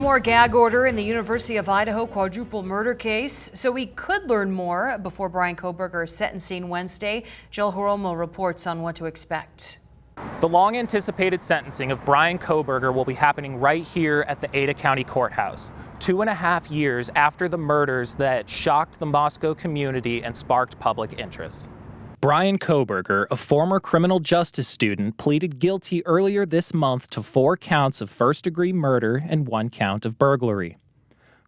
More gag order in the University of Idaho quadruple murder case. So we could learn more before Bryan Kohberger's sentencing Wednesday. Jill Horomo reports on what to expect. The long-anticipated sentencing of Bryan Kohberger will be happening right here at the Ada County Courthouse, 2.5 years after the murders that shocked the Moscow community and sparked public interest. Bryan Kohberger, a former criminal justice student, pleaded guilty earlier this month to 4 counts of first-degree murder and 1 count of burglary.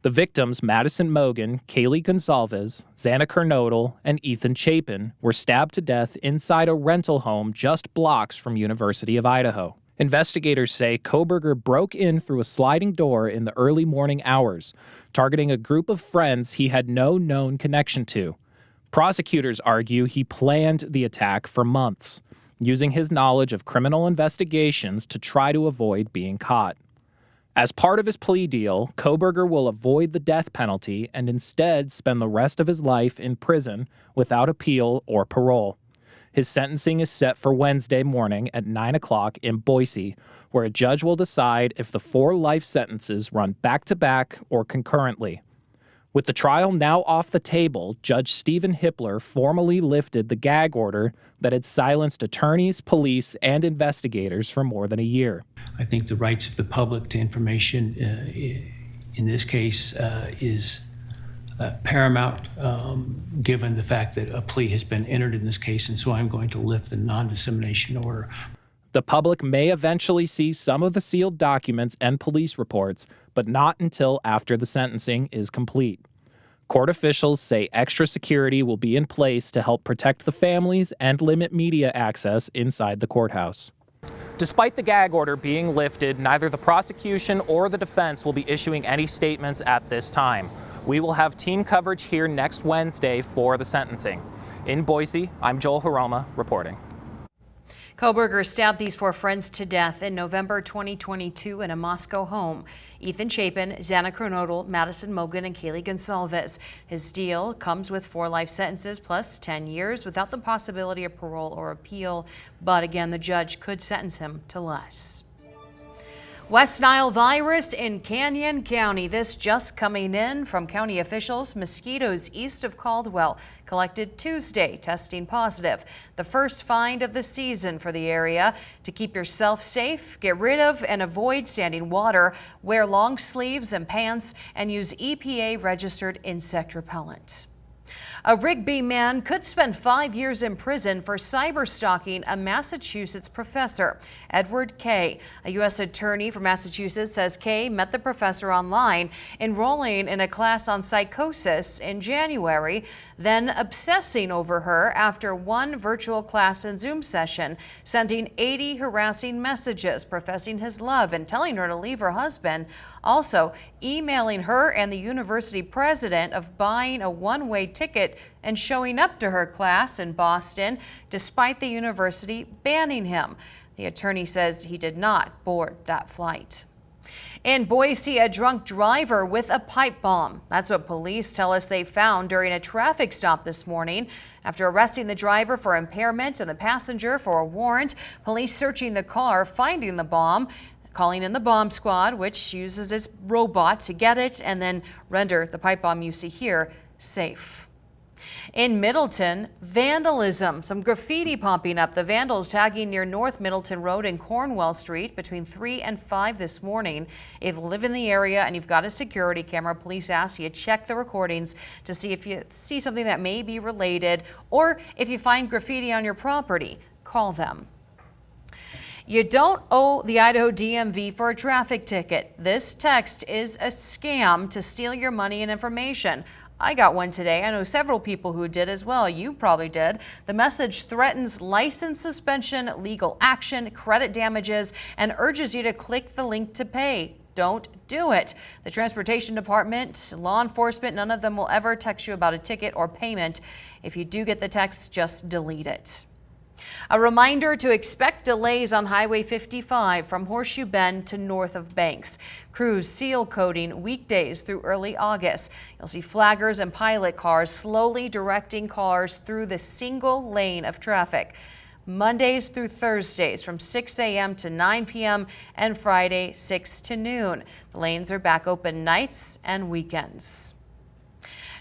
The victims, Madison Mogen, Kaylee Goncalves, Xana Kernodle, and Ethan Chapin, were stabbed to death inside a rental home just blocks from University of Idaho. Investigators say Kohberger broke in through a sliding door in the early morning hours, targeting a group of friends he had no known connection to. Prosecutors argue he planned the attack for months, using his knowledge of criminal investigations to try to avoid being caught. As part of his plea deal, Kohberger will avoid the death penalty and instead spend the rest of his life in prison without appeal or parole. His sentencing is set for Wednesday morning at 9 o'clock in Boise, where a judge will decide if the 4 life sentences run back-to-back or concurrently. With the trial now off the table, Judge Stephen Hippler formally lifted the gag order that had silenced attorneys, police, and investigators for more than a year. I think the rights of the public to information in this case is paramount, given the fact that a plea has been entered in this case, and so I'm going to lift the non-dissemination order. The public may eventually see some of the sealed documents and police reports, but not until after the sentencing is complete. Court officials say extra security will be in place to help protect the families and limit media access inside the courthouse. Despite the gag order being lifted, neither the prosecution or the defense will be issuing any statements at this time. We will have team coverage here next Wednesday for the sentencing. In Boise, I'm Joel Hiroma reporting. Kohberger stabbed these 4 friends to death in November 2022 in a Moscow home. Ethan Chapin, Xana Kernodle, Madison Mogen, and Kaylee Goncalves. His deal comes with 4 life sentences plus 10 years without the possibility of parole or appeal. But again, the judge could sentence him to less. West Nile virus in Canyon County. This just coming in from county officials. Mosquitoes east of Caldwell collected Tuesday, testing positive. The first find of the season for the area. To keep yourself safe, get rid of and avoid standing water, wear long sleeves and pants, and use EPA-registered insect repellent. A Rigby man could spend 5 years in prison for cyber-stalking a Massachusetts professor. Edward Kay, a U.S. attorney from Massachusetts, says Kay met the professor online, enrolling in a class on psychosis in January, then obsessing over her after one virtual class and Zoom session, sending 80 harassing messages professing his love and telling her to leave her husband. Also, emailing her and the university president of buying a one-way ticket and showing up to her class in Boston, despite the university banning him. The attorney says he did not board that flight. In Boise, a drunk driver with a pipe bomb. That's what police tell us they found during a traffic stop this morning. After arresting the driver for impairment and the passenger for a warrant, police searching the car, finding the bomb, calling in the bomb squad, which uses its robot to get it and then render the pipe bomb you see here safe. In Middleton, vandalism. Some graffiti popping up. The vandals tagging near North Middleton Road and Cornwell Street between 3 and 5 this morning. If you live in the area and you've got a security camera, police ask you check the recordings to see if you see something that may be related, or if you find graffiti on your property, call them. You don't owe the Idaho DMV for a traffic ticket. This text is a scam to steal your money and information. I got one today. I know several people who did as well. You probably did. The message threatens license suspension, legal action, credit damages, and urges you to click the link to pay. Don't do it. The Transportation Department, law enforcement, none of them will ever text you about a ticket or payment. If you do get the text, just delete it. A reminder to expect delays on Highway 55 from Horseshoe Bend to north of Banks. Crews seal coating weekdays through early August. You'll see flaggers and pilot cars slowly directing cars through the single lane of traffic. Mondays through Thursdays from 6 a.m. to 9 p.m. and Friday 6 to noon. The lanes are back open nights and weekends.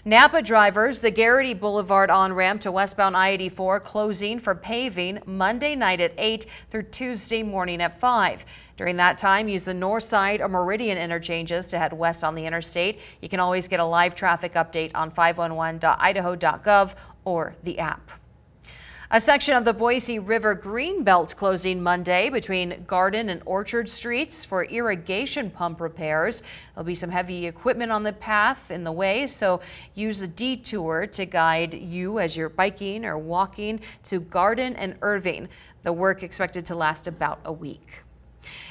Nampa drivers, the Garrity Boulevard on-ramp to westbound I-84 closing for paving Monday night at 8 through Tuesday morning at 5. During that time, use the north side or Meridian interchanges to head west on the interstate. You can always get a live traffic update on 511.idaho.gov or the app. A section of the Boise River Greenbelt closing Monday between Garden and Orchard Streets for irrigation pump repairs. There'll be some heavy equipment on the path in the way, so use a detour to guide you as you're biking or walking to Garden and Irving. The work expected to last about a week.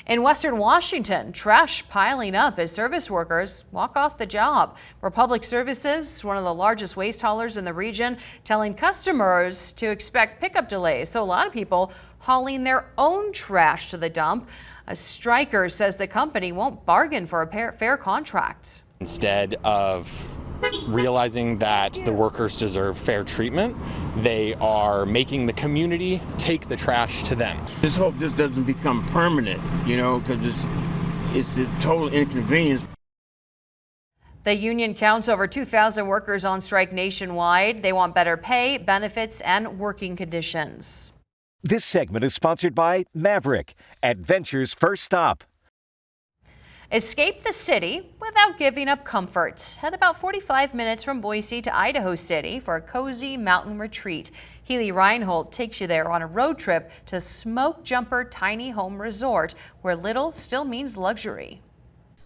In Western Washington, trash piling up as service workers walk off the job. Republic Services, one of the largest waste haulers in the region, telling customers to expect pickup delays. So a lot of people hauling their own trash to the dump. A striker says the company won't bargain for a fair contract. Instead of realizing that the workers deserve fair treatment, they are making the community take the trash to them. Just hope this doesn't become permanent, because it's a total inconvenience. The union counts over 2,000 workers on strike nationwide. They want better pay, benefits, and working conditions. This segment is sponsored by Maverick, Adventure's first stop. Escape the city without giving up comfort. Head about 45 minutes from Boise to Idaho City for a cozy mountain retreat. Healy Reinhold takes you there on a road trip to Smoke Jumper Tiny Home Resort, where little still means luxury.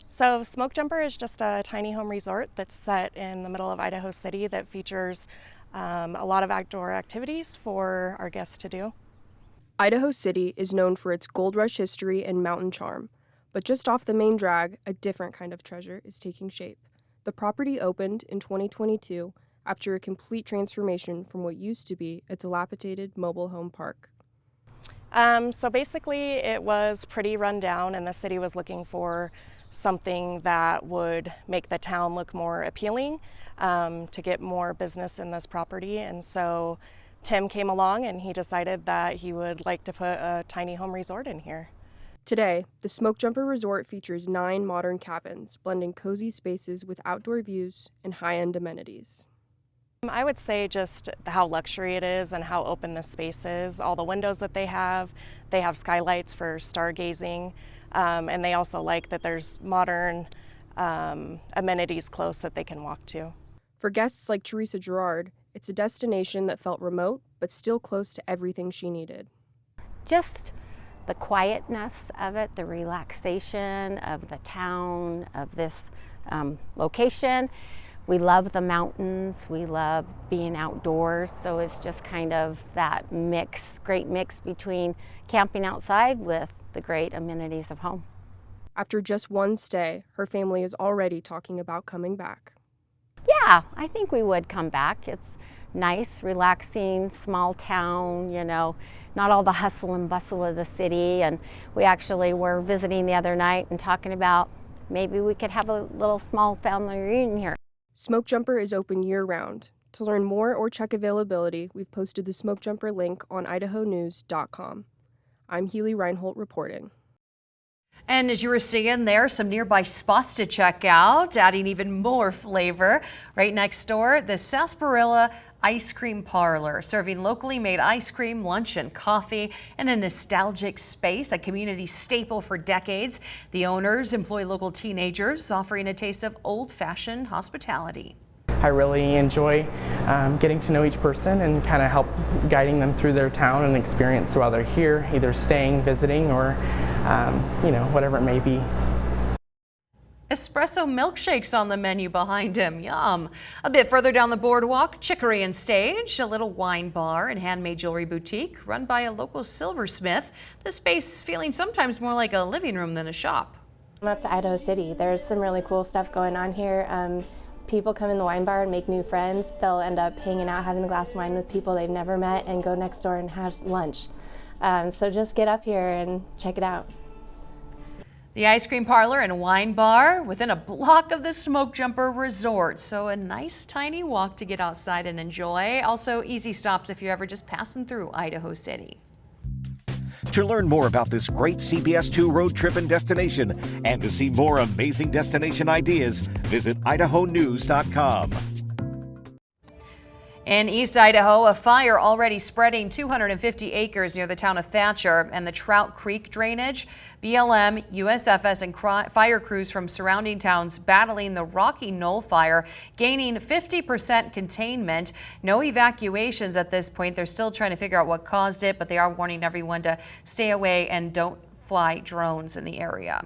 So Smoke Jumper is just a tiny home resort that's set in the middle of Idaho City that features a lot of outdoor activities for our guests to do. Idaho City is known for its gold rush history and mountain charm. But just off the main drag, a different kind of treasure is taking shape. The property opened in 2022 after a complete transformation from what used to be a dilapidated mobile home park. So basically it was pretty run down, and the city was looking for something that would make the town look more appealing, to get more business in this property. And so Tim came along and he decided that he would like to put a tiny home resort in here. Today, the Smoke Jumper Resort features 9 modern cabins, blending cozy spaces with outdoor views and high-end amenities. I would say just how luxury it is and how open the space is. All the windows that they have skylights for stargazing, and they also like that there's modern amenities close that they can walk to. For guests like Teresa Gerard, it's a destination that felt remote, but still close to everything she needed. Just the quietness of it, the relaxation of the town, of this location. We love the mountains, we love being outdoors, so it's just kind of that mix, great mix between camping outside with the great amenities of home. After just one stay, her family is already talking about coming back. Yeah, I think we would come back. It's nice, relaxing, small town, not all the hustle and bustle of the city. And we actually were visiting the other night and talking about maybe we could have a little small family reunion here. Smoke Jumper is open year-round. To learn more or check availability, we've posted the Smoke Jumper link on idahonews.com. I'm Healy Reinhold reporting. And as you were seeing there, some nearby spots to check out, adding even more flavor. Right next door, the Sarsaparilla Ice Cream Parlor, serving locally made ice cream, lunch, and coffee in a nostalgic space, a community staple for decades. The owners employ local teenagers, offering a taste of old-fashioned hospitality. I really enjoy getting to know each person and kind of help guiding them through their town and experience while they're here, either staying, visiting, or whatever it may be. Espresso milkshakes on the menu behind him. Yum. A bit further down the boardwalk, Chicory and Stage, a little wine bar and handmade jewelry boutique run by a local silversmith. The space feeling sometimes more like a living room than a shop. I'm up to Idaho City. There's some really cool stuff going on here. People come in the wine bar and make new friends. They'll end up hanging out, having a glass of wine with people they've never met, and go next door and have lunch. So just get up here and check it out. The ice cream parlor and wine bar within a block of the Smoke Jumper Resort. So a nice tiny walk to get outside and enjoy. Also easy stops if you're ever just passing through Idaho City. To learn more about this great CBS2 road trip and destination, and to see more amazing destination ideas, visit idahonews.com. In East Idaho, a fire already spreading 250 acres near the town of Thatcher and the Trout Creek drainage. BLM, USFS, and fire crews from surrounding towns battling the Rocky Knoll fire, gaining 50% containment. No evacuations at this point. They're still trying to figure out what caused it, but they are warning everyone to stay away and don't fly drones in the area.